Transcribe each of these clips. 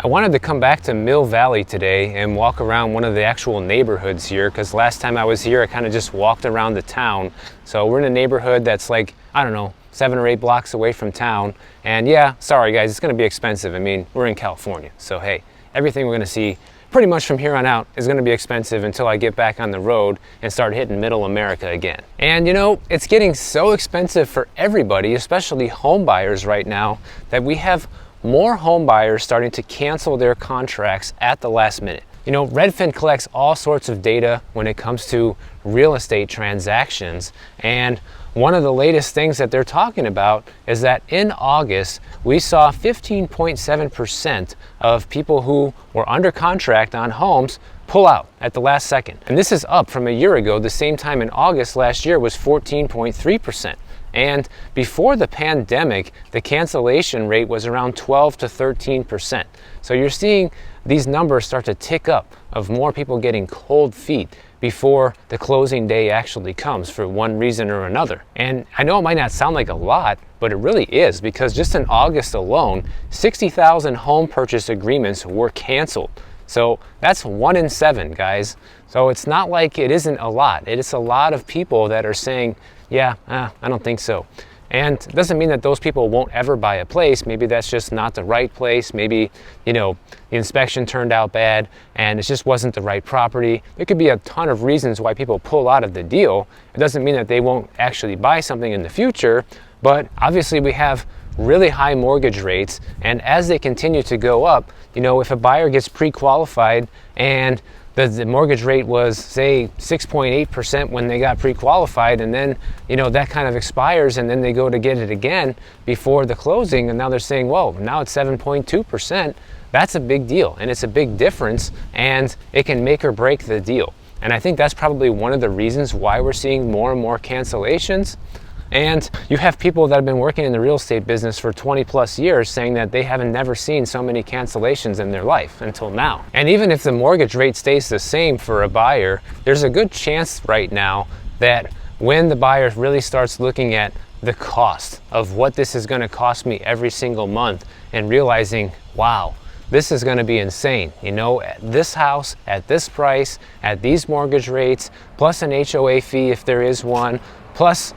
I wanted to come back to Mill Valley today and walk around one of the actual neighborhoods here, because last time I was here I kind of just walked around the town. So we're in a neighborhood that's like, I don't know, 7 or 8 blocks away from town. And yeah, sorry guys, it's going to be expensive. I mean, we're in California, so hey, everything we're going to see pretty much from here on out is going to be expensive until I get back on the road and start hitting middle America again. And you know, it's getting so expensive for everybody, especially home buyers right now, that we have more home buyers starting to cancel their contracts at the last minute. You know, Redfin collects all sorts of data when it comes to real estate transactions, and one of the latest things that they're talking about is that in August, we saw 15.7% of people who were under contract on homes pull out at the last second. And this is up from a year ago. The same time in August last year was 14.3%. And before the pandemic, the cancellation rate was around 12 to 13%. So you're seeing these numbers start to tick up of more people getting cold feet before the closing day actually comes for one reason or another. And I know it might not sound like a lot, but it really is, because just in August alone, 60,000 home purchase agreements were canceled. So that's 1 in 7, guys. So it's not like it isn't a lot. It is a lot of people that are saying, yeah, I don't think so. And it doesn't mean that those people won't ever buy a place. Maybe that's just not the right place. Maybe, you know, the inspection turned out bad and it just wasn't the right property. There could be a ton of reasons why people pull out of the deal. It doesn't mean that they won't actually buy something in the future, but obviously we have really high mortgage rates, and as they continue to go up, you know, if a buyer gets pre-qualified and the mortgage rate was, say, 6.8% when they got pre-qualified, and then, you know, that kind of expires, and then they go to get it again before the closing, and now they're saying, whoa, now it's 7.2%. That's a big deal, and it's a big difference, and it can make or break the deal. And I think that's probably one of the reasons why we're seeing more and more cancellations. And you have people that have been working in the real estate business for 20 plus years saying that they haven't never seen so many cancellations in their life until now. And even if the mortgage rate stays the same for a buyer, there's a good chance right now that when the buyer really starts looking at the cost of what this is going to cost me every single month and realizing, wow, this is going to be insane. You know, at this house, at this price, at these mortgage rates, plus an HOA fee if there is one, plus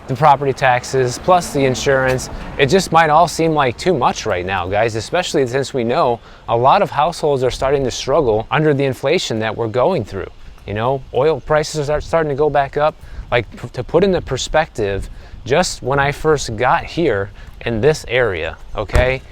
the property taxes, plus the insurance. It just might all seem like too much right now, guys, especially since we know a lot of households are starting to struggle under the inflation that we're going through. You know, oil prices are starting to go back up. Like, to put into perspective, just when I first got here in this area, okay,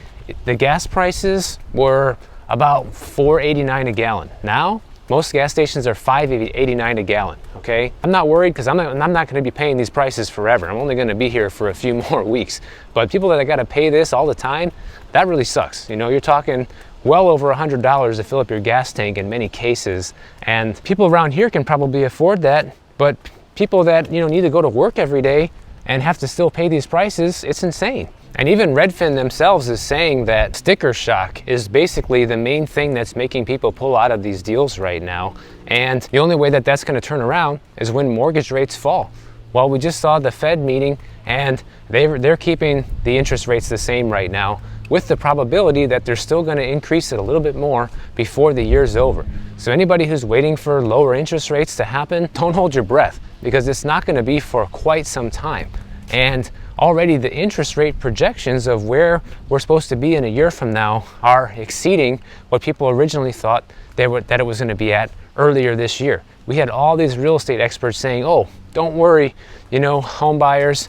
the gas prices were about $4.89 a gallon. Now, most gas stations are $5.89 a gallon, okay? I'm not worried, because I'm not gonna be paying these prices forever. I'm only gonna be here for a few more weeks. But people that gotta pay this all the time, that really sucks. You know, you're talking well over $100 to fill up your gas tank in many cases. And people around here can probably afford that, but people that, you know, need to go to work every day and have to still pay these prices, it's insane. And even Redfin themselves is saying that sticker shock is basically the main thing that's making people pull out of these deals right now. And the only way that that's going to turn around is when mortgage rates fall. Well, we just saw the Fed meeting, and they're keeping the interest rates the same right now, with the probability that they're still going to increase it a little bit more before the year's over. So anybody who's waiting for lower interest rates to happen, don't hold your breath, because it's not going to be for quite some time. And already the interest rate projections of where we're supposed to be in a year from now are exceeding what people originally thought that it was going to be at earlier this year. We had all these real estate experts saying, oh, don't worry, you know, home buyers,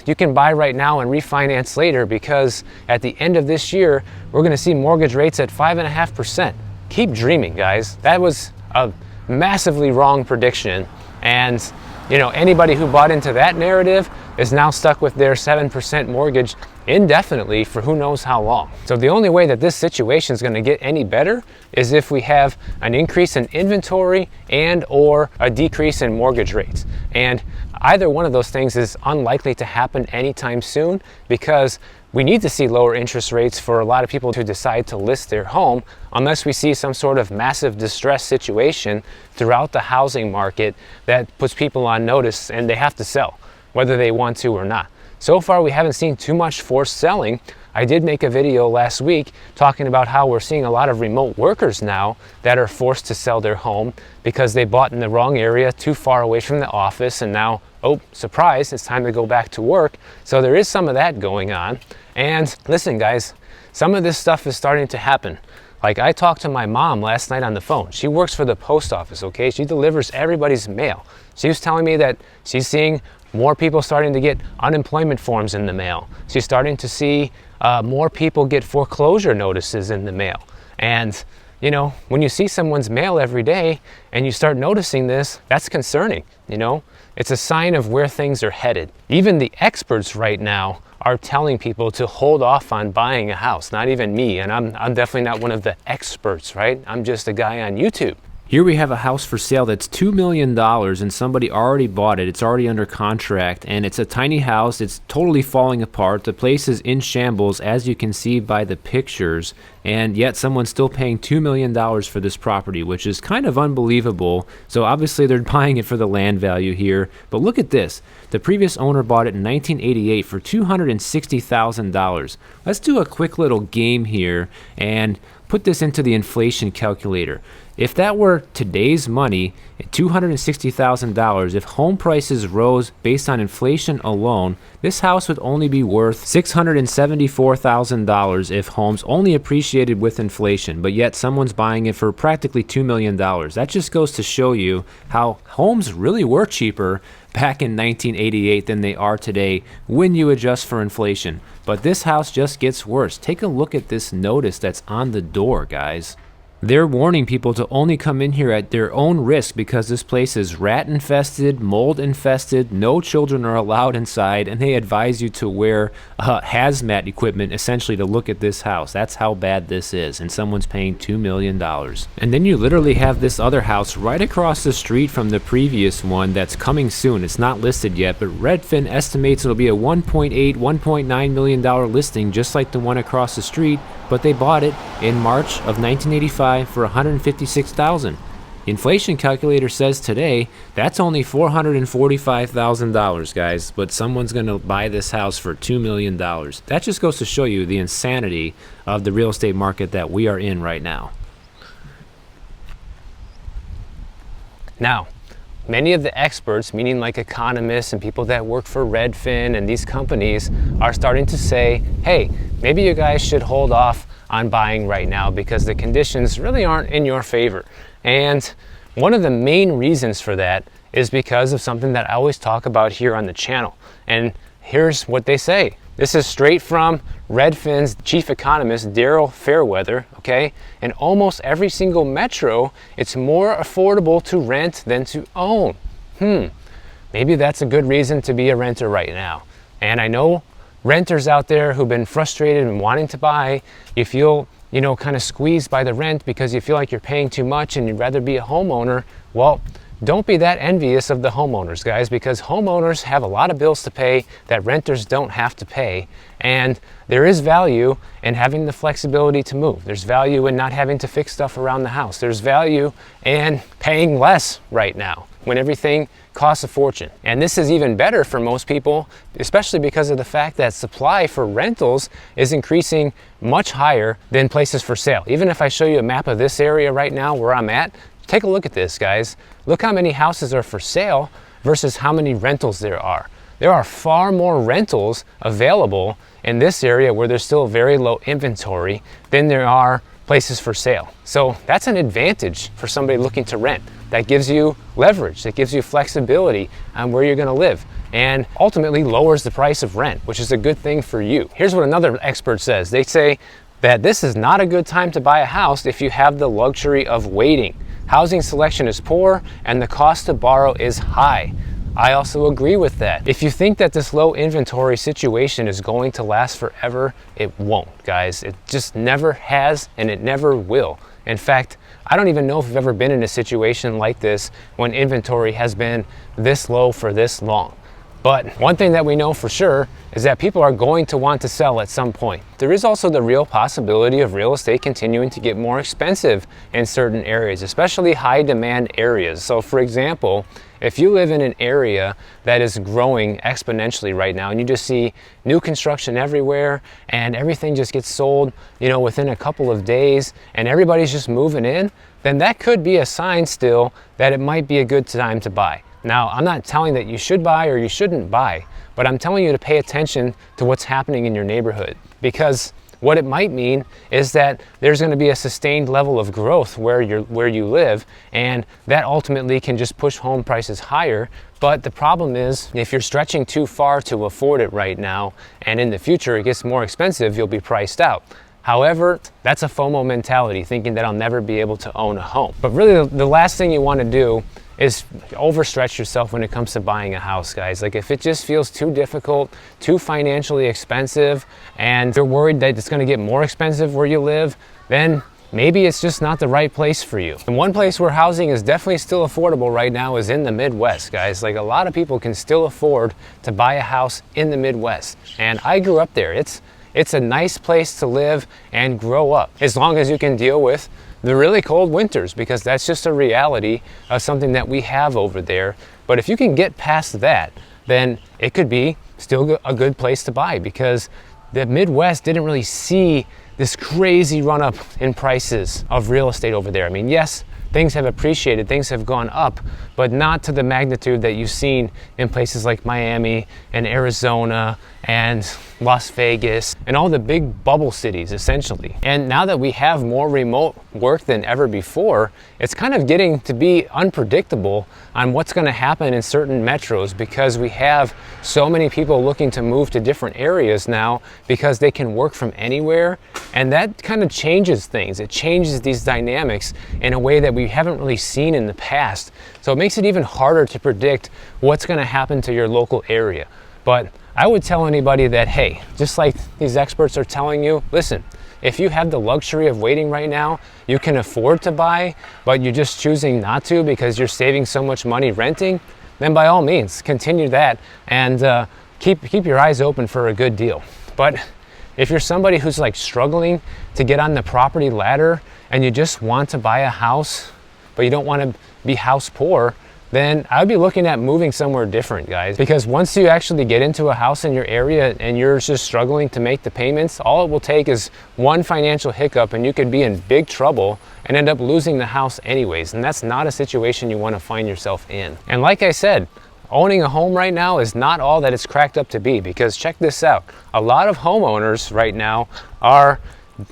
you can buy right now and refinance later, because at the end of this year, we're going to see mortgage rates at 5.5%. Keep dreaming, guys. That was a massively wrong prediction. And, you know, anybody who bought into that narrative is now stuck with their 7% mortgage indefinitely for who knows how long. So the only way that this situation is going to get any better is if we have an increase in inventory and or a decrease in mortgage rates. And either one of those things is unlikely to happen anytime soon, because we need to see lower interest rates for a lot of people to decide to list their home, unless we see some sort of massive distress situation throughout the housing market that puts people on notice and they have to sell, whether they want to or not. So far, we haven't seen too much forced selling I did make a video last week talking about how we're seeing a lot of remote workers now that are forced to sell their home because they bought in the wrong area, too far away from the office, and now, oh, surprise, it's time to go back to work. So there is some of that going on. And listen, guys, some of this stuff is starting to happen. Like, I talked to my mom last night on the phone. She works for the post office, okay? She delivers everybody's mail. She was telling me that she's seeing more people starting to get unemployment forms in the mail. She's starting to see more people get foreclosure notices in the mail. And, you know, when you see someone's mail every day and you start noticing this, that's concerning, you know? It's a sign of where things are headed. Even the experts right now are telling people to hold off on buying a house. Not even me, and I'm definitely not one of the experts, right? I'm just a guy on YouTube. Here we have a house for sale that's $2 million and somebody already bought it. It's already under contract and it's a tiny house. It's totally falling apart. The place is in shambles, as you can see by the pictures, and yet someone's still paying $2 million for this property, which is kind of unbelievable. So obviously they're buying it for the land value here, but look at this. The previous owner bought it in 1988 for $260,000. Let's do a quick little game here and put this into the inflation calculator. If that were today's money, $260,000, if home prices rose based on inflation alone, this house would only be worth $674,000 if homes only appreciated with inflation, but yet someone's buying it for practically $2 million. That just goes to show you how homes really were cheaper back in 1988 than they are today when you adjust for inflation. But this house just gets worse. Take a look at this notice that's on the door, guys. They're warning people to only come in here at their own risk because this place is rat infested, mold infested, no children are allowed inside, and they advise you to wear hazmat equipment essentially to look at this house. That's how bad this is, and someone's paying $2 million. And then you literally have this other house right across the street from the previous one that's coming soon. It's not listed yet, but Redfin estimates it'll be a $1.8, $1.9 million listing just like the one across the street, but they bought it in March of 1985 for $156,000. The inflation calculator says today that's only $445,000, guys, but someone's going to buy this house for $2 million. That just goes to show you the insanity of the real estate market that we are in right now. Now, many of the experts, meaning like economists and people that work for Redfin and these companies, are starting to say, hey, maybe you guys should hold off on buying right now because the conditions really aren't in your favor. And one of the main reasons for that is because of something that I always talk about here on the channel. And here's what they say. This is straight from Redfin's chief economist, Daryl Fairweather, okay? In almost every single metro, it's more affordable to rent than to own. Maybe that's a good reason to be a renter right now. And I know renters out there who've been frustrated and wanting to buy, you feel, you know, kind of squeezed by the rent because you feel like you're paying too much and you'd rather be a homeowner. Well, don't be that envious of the homeowners, guys, because homeowners have a lot of bills to pay that renters don't have to pay. And there is value in having the flexibility to move. There's value in not having to fix stuff around the house. There's value in paying less right now when everything costs a fortune. And this is even better for most people, especially because of the fact that supply for rentals is increasing much higher than places for sale. Even if I show you a map of this area right now where I'm at, take a look at this, guys. Look how many houses are for sale versus how many rentals there are. There are far more rentals available in this area where there's still very low inventory than there are places for sale. So that's an advantage for somebody looking to rent. That gives you leverage, that gives you flexibility on where you're gonna live, and ultimately lowers the price of rent, which is a good thing for you. Here's what another expert says. They say that this is not a good time to buy a house if you have the luxury of waiting. Housing selection is poor and the cost to borrow is high. I also agree with that. If you think that this low inventory situation is going to last forever, it won't, guys. It just never has and it never will. In fact, I don't even know if you've ever been in a situation like this when inventory has been this low for this long. But one thing that we know for sure is that people are going to want to sell at some point. There is also the real possibility of real estate continuing to get more expensive in certain areas, especially high demand areas. So for example, If you live in an area that is growing exponentially right now and you just see new construction everywhere and everything just gets sold, you know, within a couple of days and everybody's just moving in, then that could be a sign still that it might be a good time to buy. Now, I'm not telling that you should buy or you shouldn't buy, but I'm telling you to pay attention to what's happening in your neighborhood, because what it might mean is that there's going to be a sustained level of growth where you live, and that ultimately can just push home prices higher. But the problem is, if you're stretching too far to afford it right now, and in the future it gets more expensive, you'll be priced out. However, that's a FOMO mentality, thinking that I'll never be able to own a home. But really, the last thing you want to do is overstretch yourself when it comes to buying a house, guys. Like, if it just feels too difficult, too financially expensive, and you're worried that it's going to get more expensive where you live, then maybe it's just not the right place for you. And one place where housing is definitely still affordable right now is in the Midwest, guys. Like, a lot of people can still afford to buy a house in the Midwest. And I grew up there. It's a nice place to live and grow up, as long as you can deal with the really cold winters, because that's just a reality of something that we have over there. But if you can get past that, then it could be still a good place to buy, because the Midwest didn't really see this crazy run up in prices of real estate over there. I mean, yes, things have appreciated, things have gone up, but not to the magnitude that you've seen in places like Miami and Arizona and Las Vegas and all the big bubble cities, essentially. And now that we have more remote work than ever before, it's kind of getting to be unpredictable on what's going to happen in certain metros, because we have so many people looking to move to different areas now because they can work from anywhere. And that kind of changes things. It changes these dynamics in a way that we haven't really seen in the past. So it makes it even harder to predict what's going to happen to your local area. But I would tell anybody that, hey, just like these experts are telling you, listen, if you have the luxury of waiting right now, you can afford to buy, but you're just choosing not to because you're saving so much money renting, then by all means, continue that and keep your eyes open for a good deal. But if you're somebody who's like struggling to get on the property ladder and you just want to buy a house, but you don't want to be house poor, then I'd be looking at moving somewhere different, guys. Because once you actually get into a house in your area and you're just struggling to make the payments, all it will take is one financial hiccup and you could be in big trouble and end up losing the house anyways. And that's not a situation you want to find yourself in. And like I said, owning a home right now is not all that it's cracked up to be, because check this out. A lot of homeowners right now are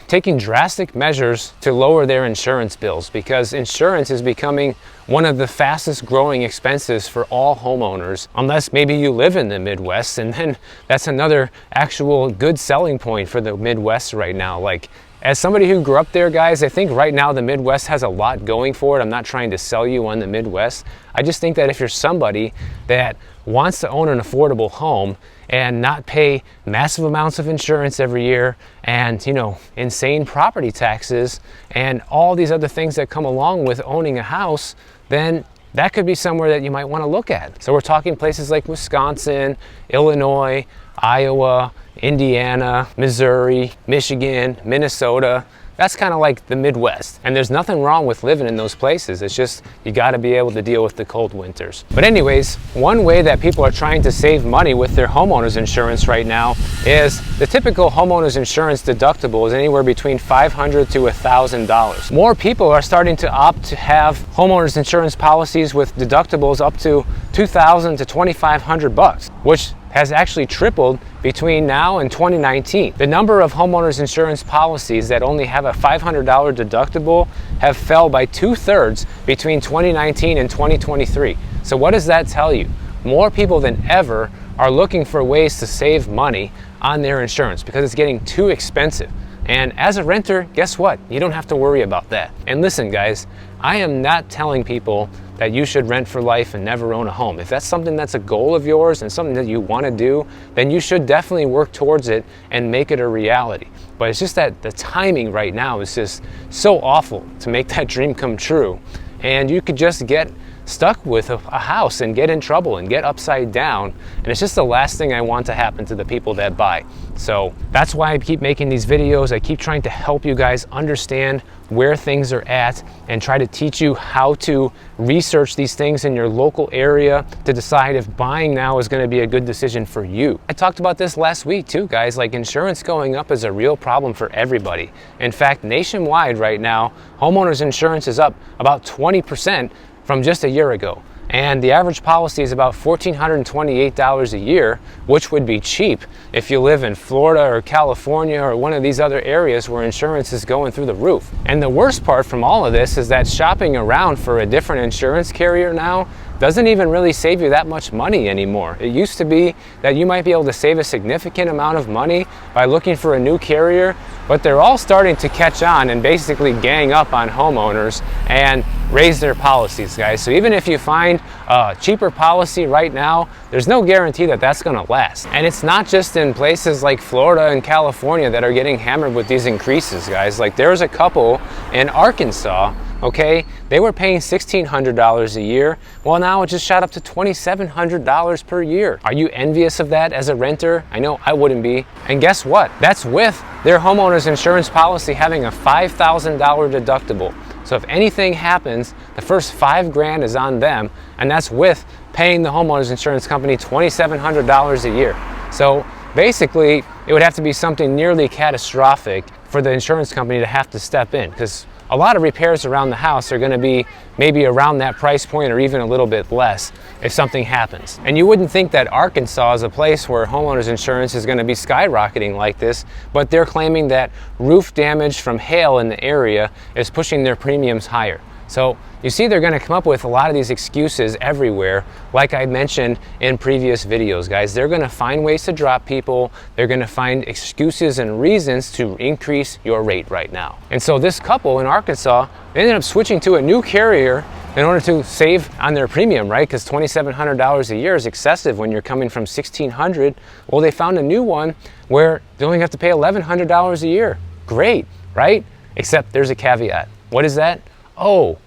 taking drastic measures to lower their insurance bills, because insurance is becoming one of the fastest growing expenses for all homeowners, unless maybe you live in the Midwest, and then that's another actual good selling point for the Midwest right now. Like, as somebody who grew up there, guys, I think right now the Midwest has a lot going for it. I'm not trying to sell you on the Midwest. I just think that if you're somebody that wants to own an affordable home and not pay massive amounts of insurance every year and, you know, insane property taxes and all these other things that come along with owning a house, then that could be somewhere that you might want to look at. So we're talking places like Wisconsin, Illinois, Iowa, Indiana, Missouri, Michigan, Minnesota. That's kind of like the Midwest. And there's nothing wrong with living in those places. It's just you got to be able to deal with the cold winters. But anyways, one way that people are trying to save money with their homeowners insurance right now is the typical homeowners insurance deductible is anywhere between $500 to $1,000. More people are starting to opt to have homeowners insurance policies with deductibles up to $2,000 to $2,500, which has actually tripled between now and 2019. The number of homeowners insurance policies that only have a $500 deductible have fell by 2/3 between 2019 and 2023. So what does that tell you? More people than ever are looking for ways to save money on their insurance because it's getting too expensive. And as a renter, guess what? You don't have to worry about that. And listen, guys, I am not telling people that you should rent for life and never own a home. If that's something that's a goal of yours and something that you want to do, then you should definitely work towards it and make it a reality. But it's just that the timing right now is just so awful to make that dream come true. And you could just get stuck with a house and get in trouble and get upside down. And it's just the last thing I want to happen to the people that buy. So that's why I keep making these videos. I keep trying to help you guys understand where things are at and try to teach you how to research these things in your local area to decide if buying now is going to be a good decision for you. I talked about this last week too, guys. Like, insurance going up is a real problem for everybody. In fact, nationwide right now, homeowners insurance is up about 20% from just a year ago. And the average policy is about $1,428 a year, which would be cheap if you live in Florida or California or one of these other areas where insurance is going through the roof. And the worst part from all of this is that shopping around for a different insurance carrier now doesn't even really save you that much money anymore. It used to be that you might be able to save a significant amount of money by looking for a new carrier, but they're all starting to catch on and basically gang up on homeowners and raise their policies, guys. So even if you find a cheaper policy right now, there's no guarantee that that's gonna last. And it's not just in places like Florida and California that are getting hammered with these increases, guys. Like, there's a couple in Arkansas, okay? They were paying $1,600 a year. Well, now it just shot up to $2,700 per year. Are you envious of that as a renter? I know I wouldn't be. And guess what? That's with their homeowners insurance policy having a $5,000 deductible. So if anything happens, the first $5,000 is on them, and that's with paying the homeowners insurance company $2,700 a year. So basically, it would have to be something nearly catastrophic for the insurance company to have to step in, because a lot of repairs around the house are going to be maybe around that price point or even a little bit less if something happens. And you wouldn't think that Arkansas is a place where homeowners insurance is going to be skyrocketing like this, but they're claiming that roof damage from hail in the area is pushing their premiums higher. So you see, they're going to come up with a lot of these excuses everywhere, like I mentioned in previous videos, guys. They're going to find ways to drop people. They're going to find excuses and reasons to increase your rate right now. And so this couple in Arkansas, they ended up switching to a new carrier in order to save on their premium, right? Because $2,700 a year is excessive when you're coming from $1,600. Well, they found a new one where they only have to pay $1,100 a year. Great, right? Except there's a caveat. What is that? Oh,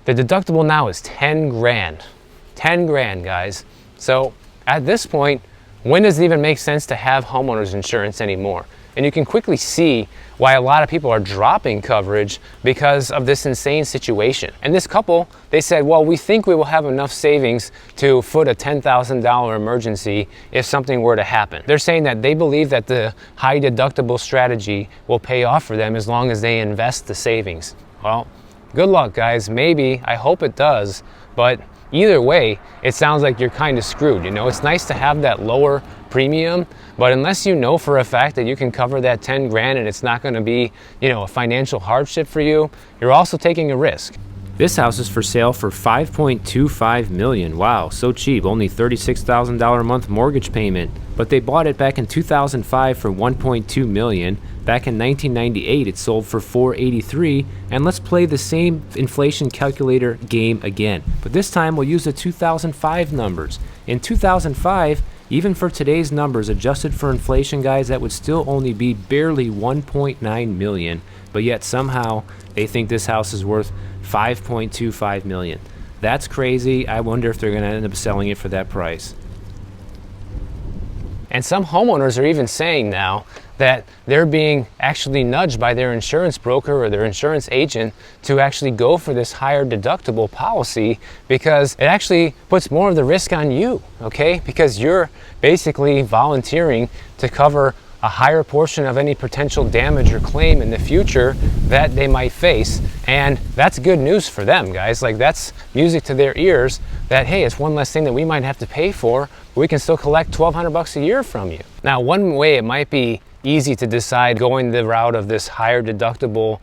the deductible now is $10,000. $10,000, guys. So at this point, when does it even make sense to have homeowners insurance anymore? And you can quickly see why a lot of people are dropping coverage because of this insane situation. And this couple, they said, well, we think we will have enough savings to foot a $10,000 emergency if something were to happen. They're saying that they believe that the high deductible strategy will pay off for them as long as they invest the savings. Well, good luck, guys. Maybe, I hope it does, but either way, it sounds like you're kind of screwed. You know, it's nice to have that lower premium, but unless you know for a fact that you can cover that $10,000 and it's not going to be, you know, a financial hardship for you, you're also taking a risk. This house is for sale for $5.25 million. Wow, so cheap, only $36,000 a month mortgage payment. But they bought it back in 2005 for $1.2 million. Back in 1998, it sold for $483. And let's play the same inflation calculator game again. But this time we'll use the 2005 numbers. In 2005, even for today's numbers adjusted for inflation, guys, that would still only be barely $1.9 million. But yet somehow they think this house is worth $5.25 million. That's crazy. I wonder if they're going to end up selling it for that price. And some homeowners are even saying now that they're being actually nudged by their insurance broker or their insurance agent to actually go for this higher deductible policy because it actually puts more of the risk on you, okay? Because you're basically volunteering to cover a higher portion of any potential damage or claim in the future that they might face. And that's good news for them, guys. Like, that's music to their ears that, hey, it's one less thing that we might have to pay for. We can still collect $1,200 a year from you. Now, one way it might be easy to decide going the route of this higher deductible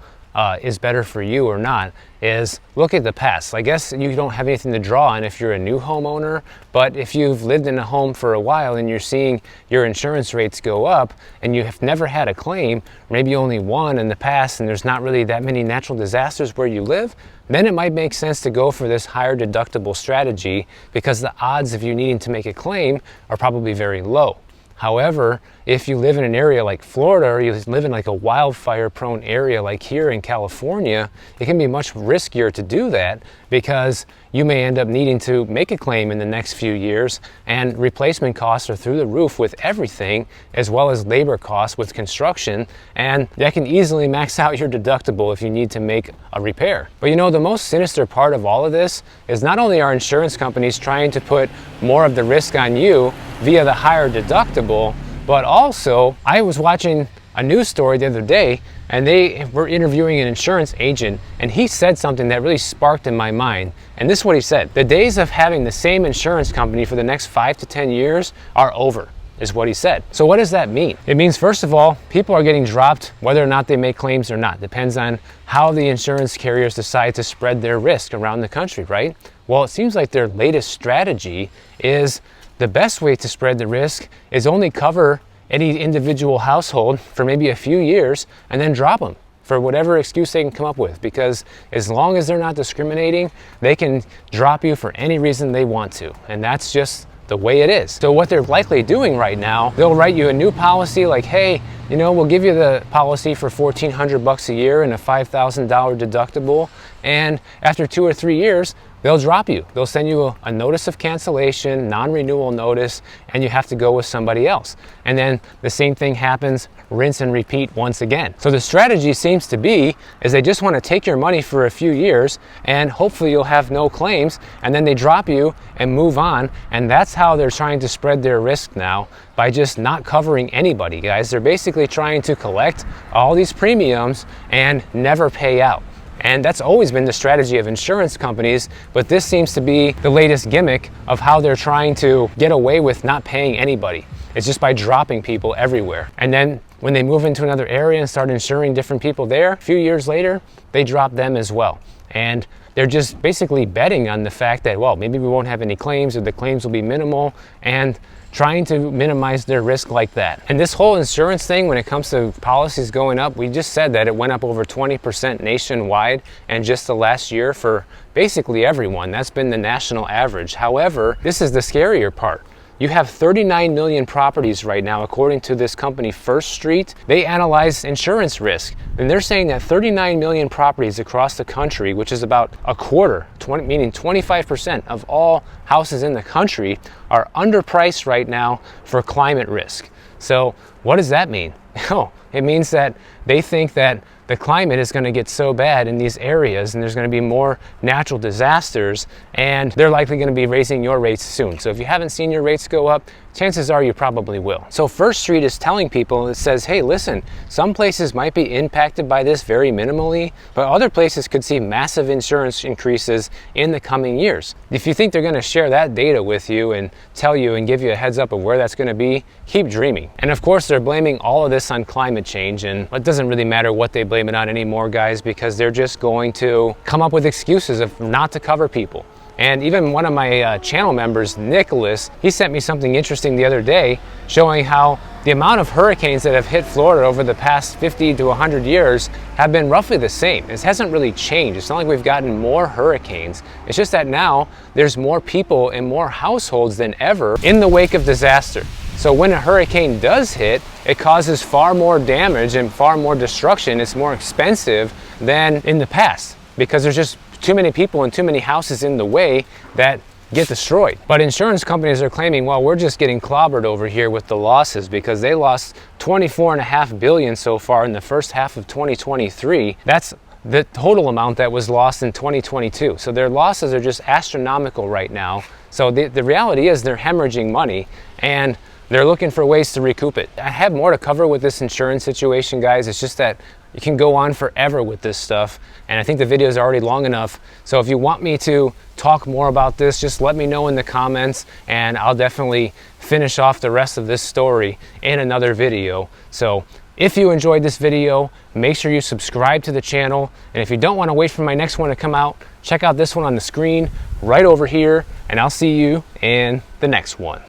is better for you or not is look at the past. I guess you don't have anything to draw on if you're a new homeowner, but if you've lived in a home for a while and you're seeing your insurance rates go up and you have never had a claim, maybe only one in the past, and there's not really that many natural disasters where you live, then it might make sense to go for this higher deductible strategy because the odds of you needing to make a claim are probably very low. However, if you live in an area like Florida, or you live in like a wildfire prone area like here in California, it can be much riskier to do that because you may end up needing to make a claim in the next few years, and replacement costs are through the roof with everything, as well as labor costs with construction, and that can easily max out your deductible if you need to make a repair. But you know, the most sinister part of all of this is not only are insurance companies trying to put more of the risk on you via the higher deductible, but also I was watching a news story the other day, and they were interviewing an insurance agent, and he said something that really sparked in my mind. And this is what he said: the days of having the same insurance company for the next 5 to 10 years are over, is what he said. So what does that mean? It means, first of all, people are getting dropped whether or not they make claims or not. Depends on how the insurance carriers decide to spread their risk around the country, right? Well, it seems like their latest strategy is the best way to spread the risk is only cover any individual household for maybe a few years and then drop them for whatever excuse they can come up with, because as long as they're not discriminating, they can drop you for any reason they want to, and that's just the way it is. So what they're likely doing right now, they'll write you a new policy like, hey, you know, we'll give you the policy for $1,400 a year and a $5,000 deductible, and after 2 or 3 years, they'll drop you. They'll send you a notice of cancellation, non-renewal notice, and you have to go with somebody else. And then the same thing happens, rinse and repeat once again. So the strategy seems to be is they just want to take your money for a few years, and hopefully you'll have no claims, and then they drop you and move on. And that's how they're trying to spread their risk now, by just not covering anybody, guys. They're basically trying to collect all these premiums and never pay out. And that's always been the strategy of insurance companies, but this seems to be the latest gimmick of how they're trying to get away with not paying anybody. It's just by dropping people everywhere. And then when they move into another area and start insuring different people there, a few years later, they drop them as well. And they're just basically betting on the fact that, well, maybe we won't have any claims, or the claims will be minimal, and trying to minimize their risk like that. And this whole insurance thing, when it comes to policies going up, we just said that it went up over 20% nationwide and just the last year for basically everyone. That's been the national average. However, this is the scarier part. You have 39 million properties right now, according to this company, First Street. They analyze insurance risk, and they're saying that 39 million properties across the country, which is about a quarter, meaning 25% of all houses in the country, are underpriced right now for climate risk. So what does that mean? Oh, it means that they think that the climate is going to get so bad in these areas, and there's going to be more natural disasters, and they're likely going to be raising your rates soon. So if you haven't seen your rates go up, chances are you probably will. So First Street is telling people, it says, hey, listen, some places might be impacted by this very minimally, but other places could see massive insurance increases in the coming years. If you think they're going to share that data with you and tell you and give you a heads up of where that's going to be, keep dreaming. And of course, they're blaming all of this on climate change, and it doesn't really matter what they blame it on anymore, guys, because they're just going to come up with excuses of not to cover people. And even one of my channel members, Nicholas, he sent me something interesting the other day showing how the amount of hurricanes that have hit Florida over the past 50 to 100 years have been roughly the same. It hasn't really changed. It's not like we've gotten more hurricanes. It's just that now there's more people and more households than ever in the wake of disaster. So when a hurricane does hit, it causes far more damage and far more destruction. It's more expensive than in the past because there's just too many people and too many houses in the way that get destroyed. But insurance companies are claiming, well, we're just getting clobbered over here with the losses because they lost $24.5 billion so far in the first half of 2023. That's the total amount that was lost in 2022. So their losses are just astronomical right now. So the reality is they're hemorrhaging money, and they're looking for ways to recoup it. I have more to cover with this insurance situation, guys. It's just that you can go on forever with this stuff, and I think the video is already long enough. So if you want me to talk more about this, just let me know in the comments, and I'll definitely finish off the rest of this story in another video. So if you enjoyed this video, make sure you subscribe to the channel, and if you don't want to wait for my next one to come out, check out this one on the screen right over here, and I'll see you in the next one.